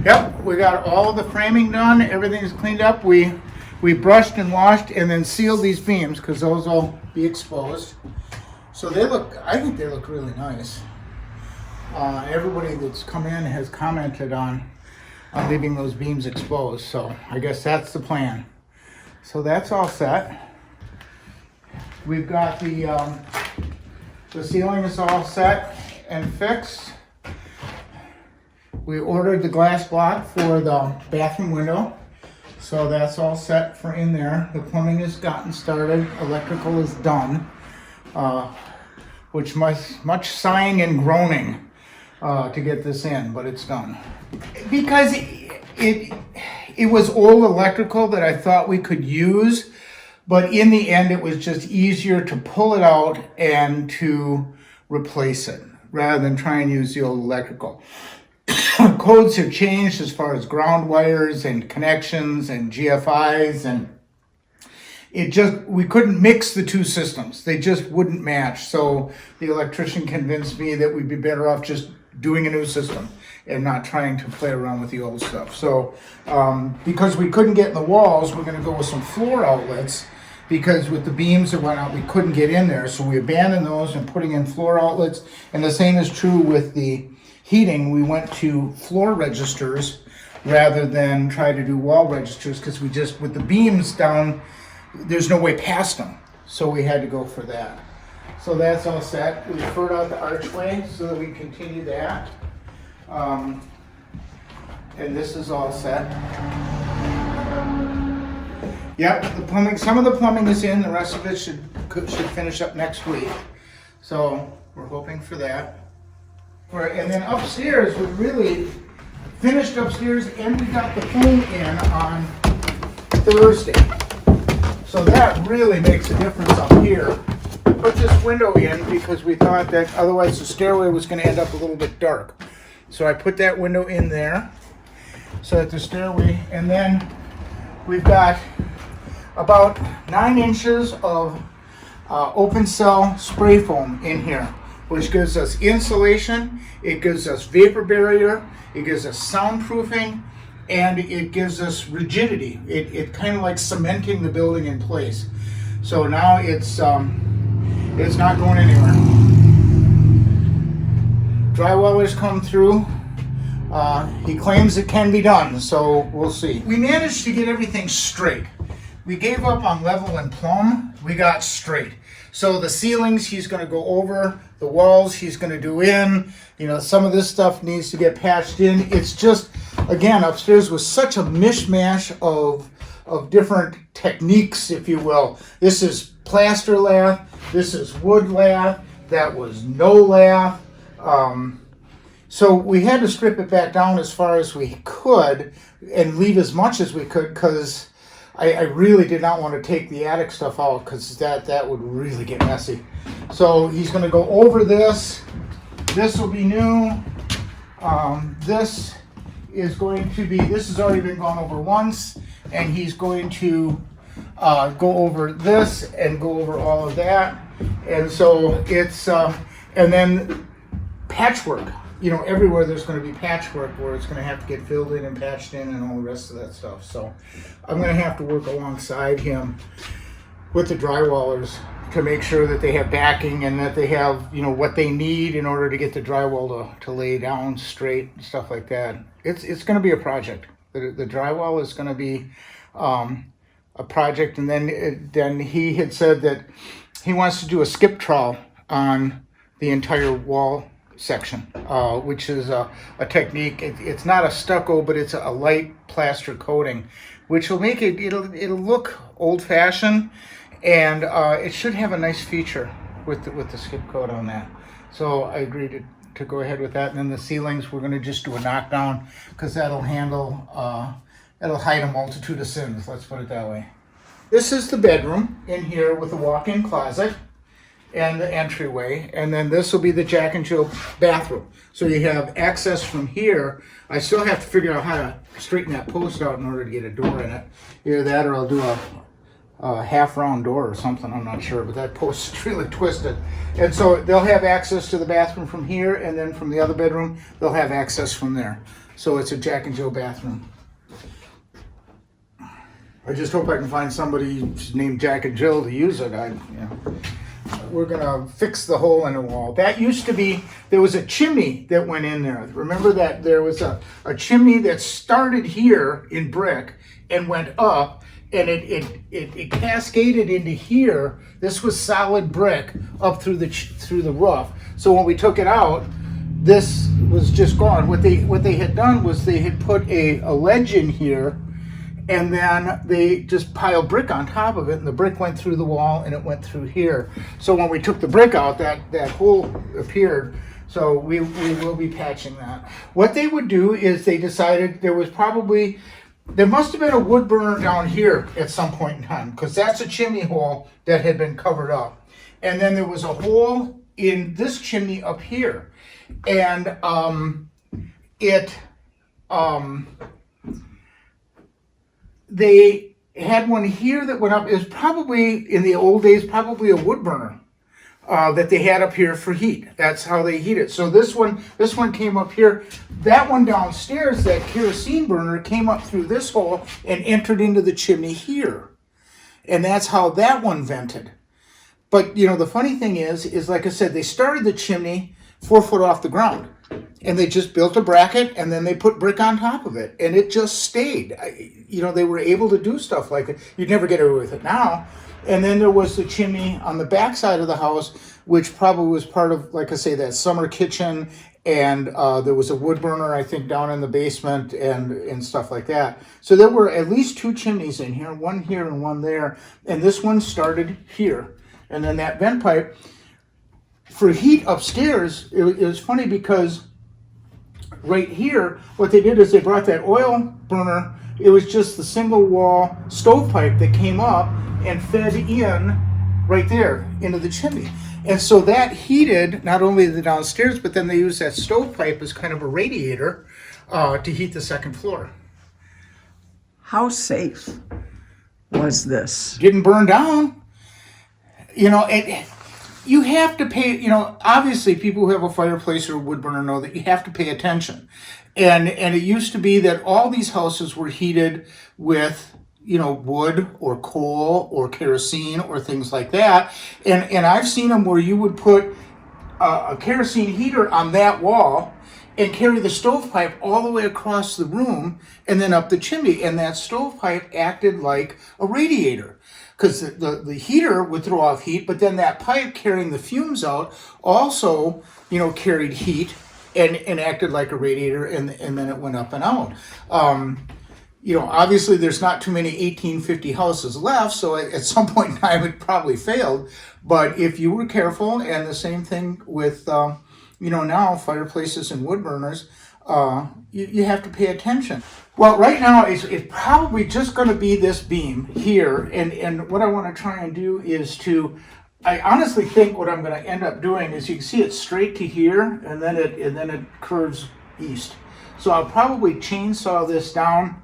Yep, we got all the framing done. Everything's cleaned up. We brushed and washed and then sealed these beams because those will be exposed. So they look, I think they look really nice. Everybody that's come in has commented on leaving those beams exposed. So I guess that's the plan. So that's all set. We've got the ceiling is all set and fixed. We ordered the glass block for the bathroom window. So that's all set for in there. The plumbing has gotten started. Electrical is done. Which much sighing and groaning to get this in, but it's done. Because it was old electrical that I thought we could use, but in the end it was just easier to pull it out and to replace it rather than try and use the old electrical. Codes have changed as far as ground wires and connections and GFIs, and we couldn't mix the two systems. They just wouldn't match. So the electrician convinced me that we'd be better off just doing a new system and not trying to play around with the old stuff. So because we couldn't get in the walls, we're going to go with some floor outlets, because with the beams that went out, we couldn't get in there. So we abandoned those and putting in floor outlets. And the same is true with the heating. We went to floor registers rather than try to do wall registers, because we just, with the beams down, there's no way past them. So we had to go for that. So that's all set. We furred out the archway so that we can continue that. And this is all set. Yep, the plumbing, some of the plumbing is in, the rest of it should finish up next week. So we're hoping for that. And then upstairs, we really finished upstairs and we got the foam in on Thursday. So that really makes a difference up here. Put this window in because we thought that otherwise the stairway was going to end up a little bit dark. So I put that window in there so that the stairway, and then we've got about 9 inches of open cell spray foam in here, which gives us insulation, it gives us vapor barrier, it gives us soundproofing, and it gives us rigidity. It kind of like cementing the building in place. So now it's not going anywhere. Drywallers come through. He claims it can be done, so we'll see. We managed to get everything straight. We gave up on level and plumb. We got straight. So the ceilings, he's going to go over. The walls, he's going to do in. You know, some of this stuff needs to get patched in. It's just, again, upstairs was such a mishmash of different techniques, if you will. This is plaster lath. This is wood lath. That was no lath. So we had to strip it back down as far as we could and leave as much as we could, because I really did not want to take the attic stuff out, because that would really get messy. So he's going to go over this. This will be new. This has already been gone over once, and he's going to go over this and go over all of that. And so it's, and then patchwork. You know, everywhere there's going to be patchwork where it's going to have to get filled in and patched in and all the rest of that stuff. So I'm going to have to work alongside him with the drywallers to make sure that they have backing and that they have, you know, what they need in order to get the drywall to lay down straight and stuff like that. It's going to be a project. The drywall is going to be a project. And then he had said that he wants to do a skip trowel on the entire wall section, which is a technique. It's not a stucco, but it's a light plaster coating, which will make it'll look old-fashioned, and it should have a nice feature with the skip coat on that. So I agreed to go ahead with that. And then the ceilings, we're going to just do a knockdown, because that'll hide a multitude of sins, let's put it that way. This is the bedroom in here with the walk-in closet and the entryway, and then this will be the Jack and Jill bathroom. So you have access from here. I still have to figure out how to straighten that post out in order to get a door in it. Either that or I'll do a half round door or something, I'm not sure, but that post is really twisted. And so they'll have access to the bathroom from here, and then from the other bedroom, they'll have access from there. So it's a Jack and Jill bathroom. I just hope I can find somebody named Jack and Jill to use it. We're gonna fix the hole in the wall. That used to be, there was a chimney that went in there. Remember that there was a chimney that started here in brick and went up, and it cascaded into here. This was solid brick up through the roof. So when we took it out, this was just gone. What they had done was they had put a ledge in here, and then they just piled brick on top of it, and the brick went through the wall and it went through here. So when we took the brick out, that hole appeared. So we will be patching that. What they would do is they decided there must have been a wood burner down here at some point in time, because that's a chimney hole that had been covered up. And then there was a hole in this chimney up here. And they had one here that went up. It was probably, in the old days, probably a wood burner that they had up here for heat. That's how they heat it. So this one came up here. That one downstairs, that kerosene burner, came up through this hole and entered into the chimney here. And that's how that one vented. But, the funny thing is like I said, they started the chimney 4 foot off the ground. And they just built a bracket, and then they put brick on top of it, and it just stayed. They were able to do stuff like that. You'd never get away with it now. And then there was the chimney on the back side of the house, which probably was part of, like I say, that summer kitchen. And there was a wood burner, I think, down in the basement and stuff like that. So there were at least 2 chimneys in here, one here and one there. And this one started here. And then that vent pipe, for heat upstairs, it was funny because right here, what they did is they brought that oil burner. It was just the single wall stovepipe that came up and fed in right there into the chimney. And so that heated not only the downstairs, but then they used that stovepipe as kind of a radiator to heat the second floor. How safe was this? Didn't burn down. You have to pay, obviously people who have a fireplace or a wood burner know that you have to pay attention. And it used to be that all these houses were heated with, wood or coal or kerosene or things like that. And I've seen them where you would put a kerosene heater on that wall and carry the stovepipe all the way across the room and then up the chimney. And that stovepipe acted like a radiator, because the heater would throw off heat, but then that pipe carrying the fumes out also, carried heat and acted like a radiator, and then it went up and out. Obviously there's not too many 1850 houses left, so at some point in time it probably failed. But if you were careful, and the same thing with, now fireplaces and wood burners, you have to pay attention. Well, right now it's probably just going to be this beam here, and what I want to try and do is I honestly think what I'm going to end up doing is, you can see it straight to here, and then it curves east. So I'll probably chainsaw this down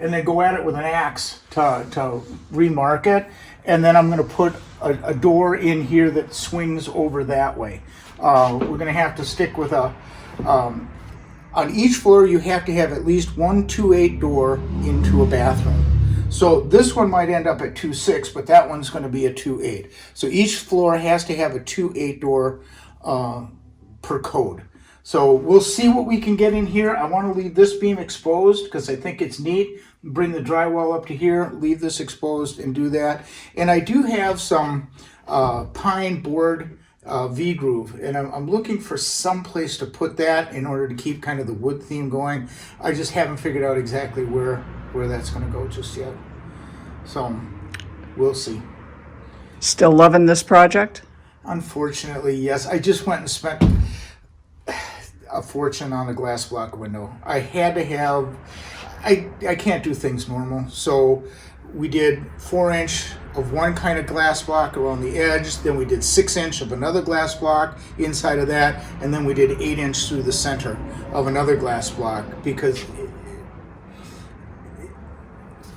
and then go at it with an axe to remark it, and then I'm going to put a door in here that swings over that way. We're going to have to stick with on each floor you have to have at least one 2.8 door into a bathroom. So this one might end up at 2.6, but that one's going to be a 2.8. So each floor has to have a 2.8 door per code. So we'll see what we can get in here. I want to leave this beam exposed because I think it's neat. Bring the drywall up to here, leave this exposed, and do that. And I do have some pine board V-groove, and I'm looking for some place to put that in order to keep kind of the wood theme going. I just haven't figured out exactly where that's going to go just yet. So we'll see. Still loving this project? Unfortunately, yes. I just went and spent a fortune on a glass block window. I had to have, I can't do things normal, so we did 4-inch of one kind of glass block around the edge, then we did 6-inch of another glass block inside of that, and then we did 8-inch through the center of another glass block, because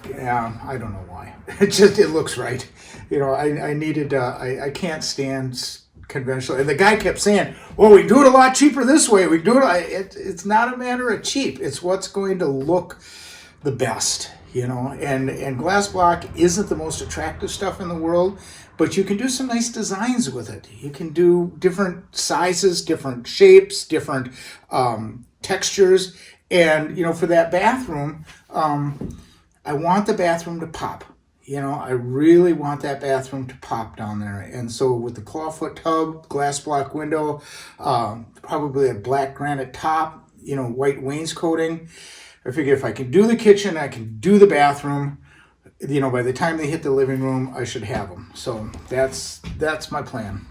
I don't know why. It looks right. I needed, I can't stand conventional. And the guy kept saying, well, we do it a lot cheaper this way. We do it's not a matter of cheap. It's what's going to look the best, you know. And glass block isn't the most attractive stuff in the world, but you can do some nice designs with it. You can do different sizes, different shapes, different textures. And, you know, for that bathroom, I want the bathroom to pop. You know, I really want that bathroom to pop down there. And so with the clawfoot tub, glass block window, probably a black granite top, you know, white wainscoting. I figure if I can do the kitchen, I can do the bathroom. You know, by the time they hit the living room, I should have them. So that's my plan.